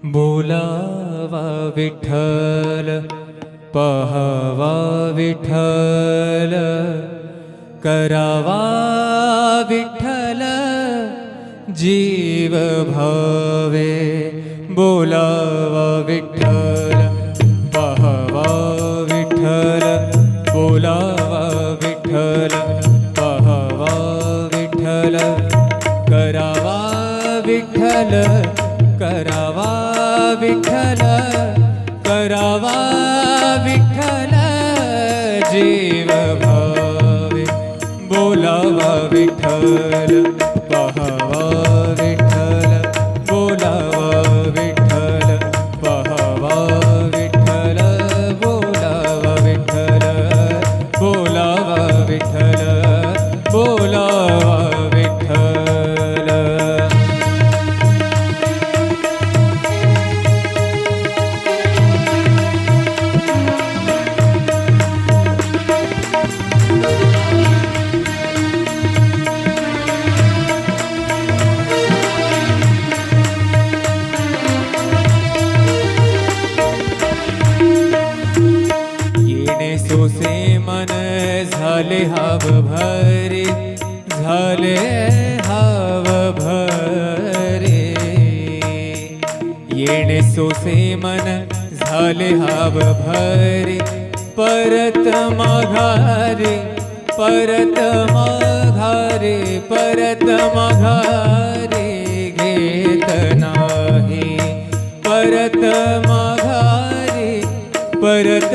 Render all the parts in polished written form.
बोलावा विठ्ठल, पहावा विठ्ठल, करावा विठ्ठल जीव भावे. बोलावा विठ्ठल, पहावा विठ्ठल, बोलावा विठ्ठल, पहावा विठ्ठल, करावा विठ्ठल, करावा विठ्ठल, करावा विठ्ठल जीव भावे. बोलावा विठ्ठल, पहावा विठ्ठल, बोलावा विठ्ठल, पहावा विठ्ठल, बोलावा विठ्ठल, बोलावा विठ्ठल, बोलावा विठ्ठल. सोसे मन झाले हाव भरे, झाले हाव भरे. येणे सोसे मन झाले हाव भरे, परत माघारे, परत माघारे, परत माघारे घेत नाही. परत माघारे, परत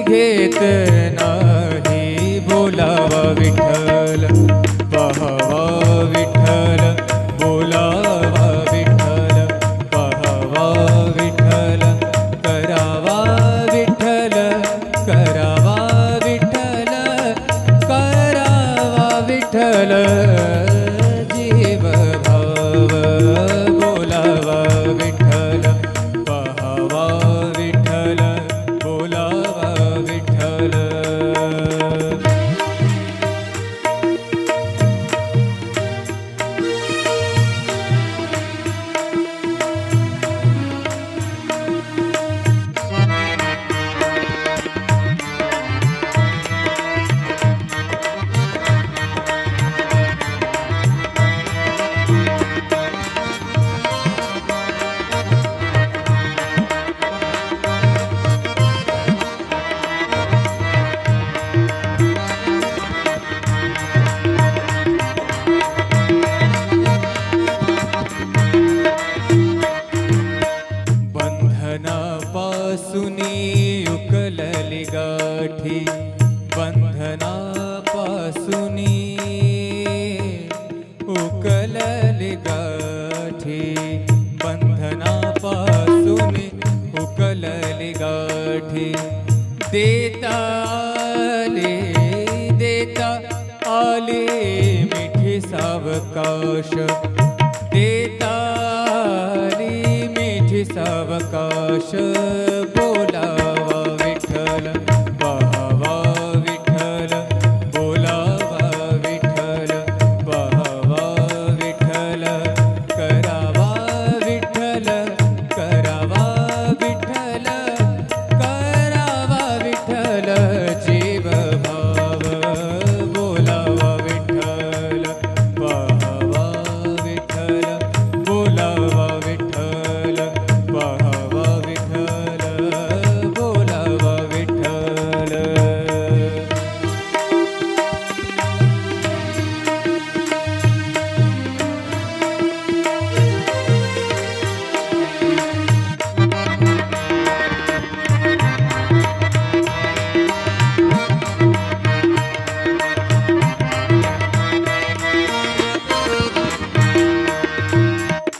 घेत नाही. बोलावा विठ्ठल, पहावा विठ्ठल, बोलावा विठ्ठल, पहावा विठ्ठल, करावा विठ्ठल, करावा विठ्ठल, करावा विठ्ठल जीव भाव. बोलावा विठ्ठल, पहावा विठ्ठल, बोलावा विठ्ठल. बंधनापासूनी उकलली गाठी, बंधनापासूनी उकलली गाठी, बंधनापासूनी उकलली गाठी. देता आले, देता आले मिठी सावकाश, देता आली मिठी सावकाश. बोलावा विठ्ठल, पहावा विठ्ठल, बोलावा विठ्ठल, पहावा विठ्ठल, करावा विठ्ठल, करावा विठ्ठल, करावा विठ्ठल जीव भाव. बोलावा विठ्ठल, पहावा विठ्ठल, बोलावा विठ्ठल, पहावा विठ्ठल, बोलावा विठ्ठल.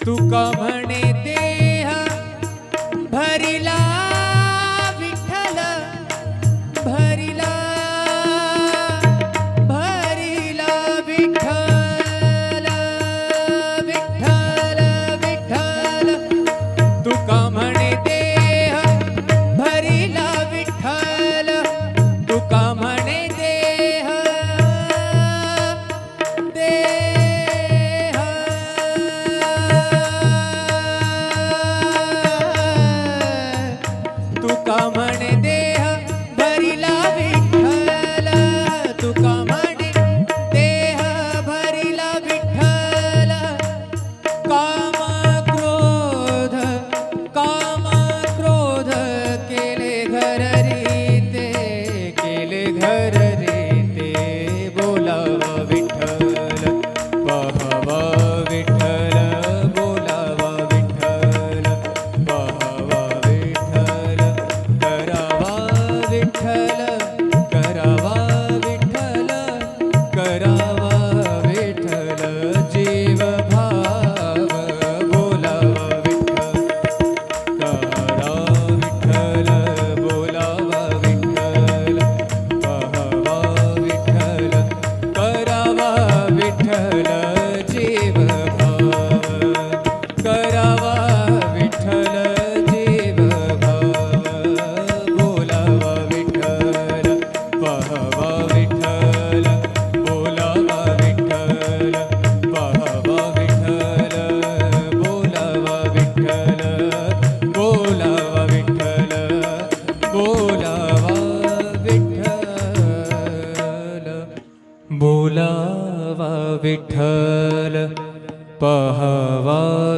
तुका म्हणे देह भरिला विठ्ठल, भरिला, भरिला विठ्ठल, विठ्ठल, विठ्ठल. तुका म्हणे देह भरिला विठ्ठल, तुका म्हणे देह, देह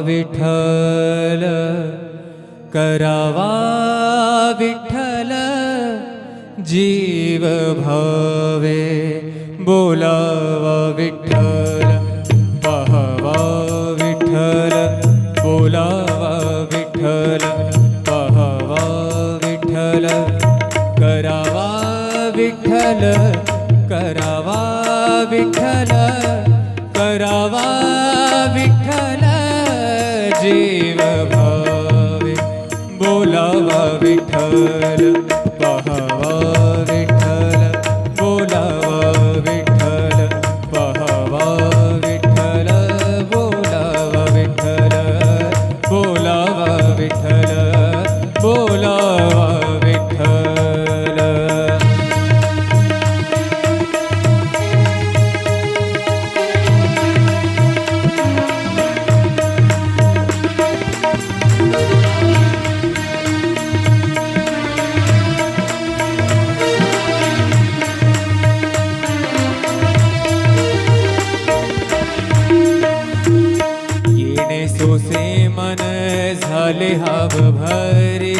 विठ्ठल करावा विठ्ठल जीव भावे बोलावा विठ्ठल पाहावा विठ्ठल बोलावा विठ्ठल पाहावा विठ्ठल करावा विठ्ठल करावा विठ्ठल करावा विठ्ठल जीव भावे बोलावा विठ्ठल पाहावा विठ्ठल बोलावा विठ्ठल पाहावा विठ्ठल बोलावा विठ्ठल बोलावा विठ्ठल बोलावा विठ्ठल. सोसे मन झाले हाव भरे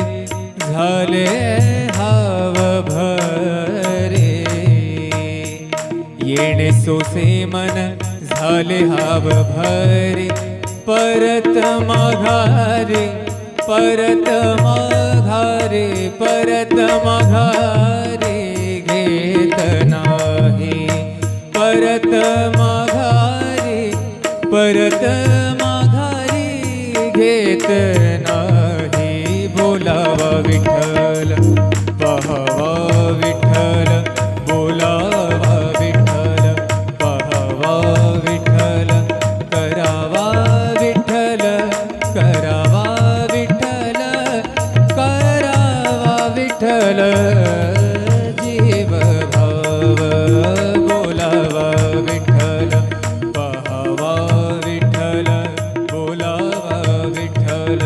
झाले हाव भरे येणे सोसे मन झाले हाव भरे परत माघारे परत माघारे परत माघारे घेत नाही परत माघारे परत घेत नाही बोलावा विठ्ठल पाहावा विठ्ठल बोलावा विठ्ठल पाहावा विठ्ठल करावा विठ्ठल करावा विठ्ठल करावा विठ्ठल जीव भाव बोलावा विठ्ठल पाहावा विठ्ठल बोलावा विठ्ठल.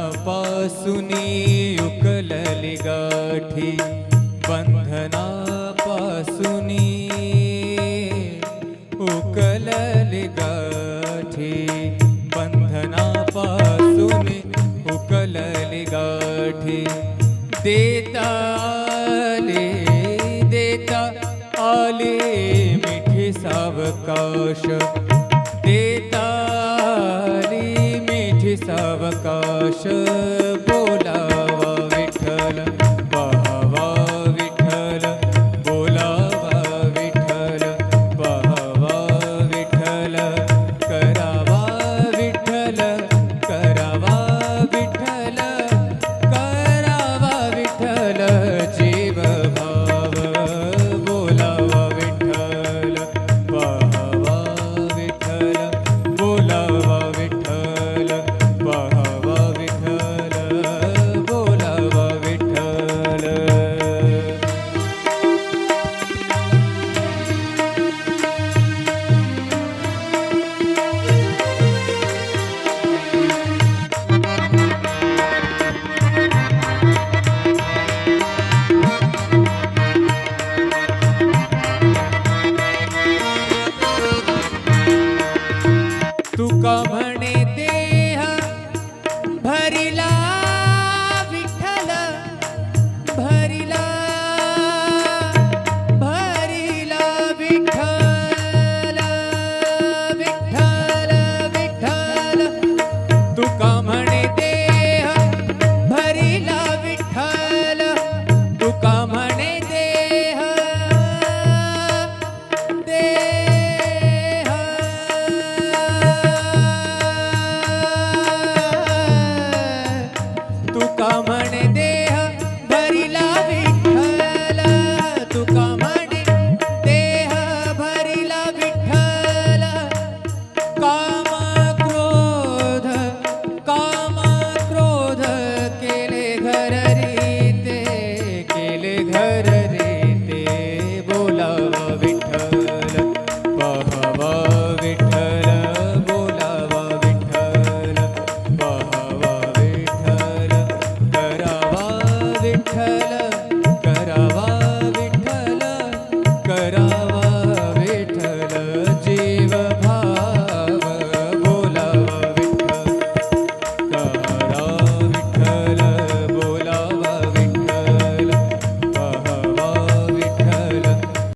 बंधनापासूनी उकलली गाठी बंधनापासूनी उकलली गाठी बंधनापासूनी उकलली गाठी देता आले मिठी सावकाश देता सावकाश बोलावा विठ्ठल पाहावा विठ्ठल बोलावा विठ्ठल पाहावा विठ्ठल करावा विठ्ठल करावा विठ्ठल करावा विठ्ठल जीव भाव बोलावा विठ्ठल पाहावा विठ्ठल बोलावा विठ्ठल पाहावा विठ्ठल बोलावा विठ्ठल. तुका म्हणे देह भरिला विठ्ठल भरिला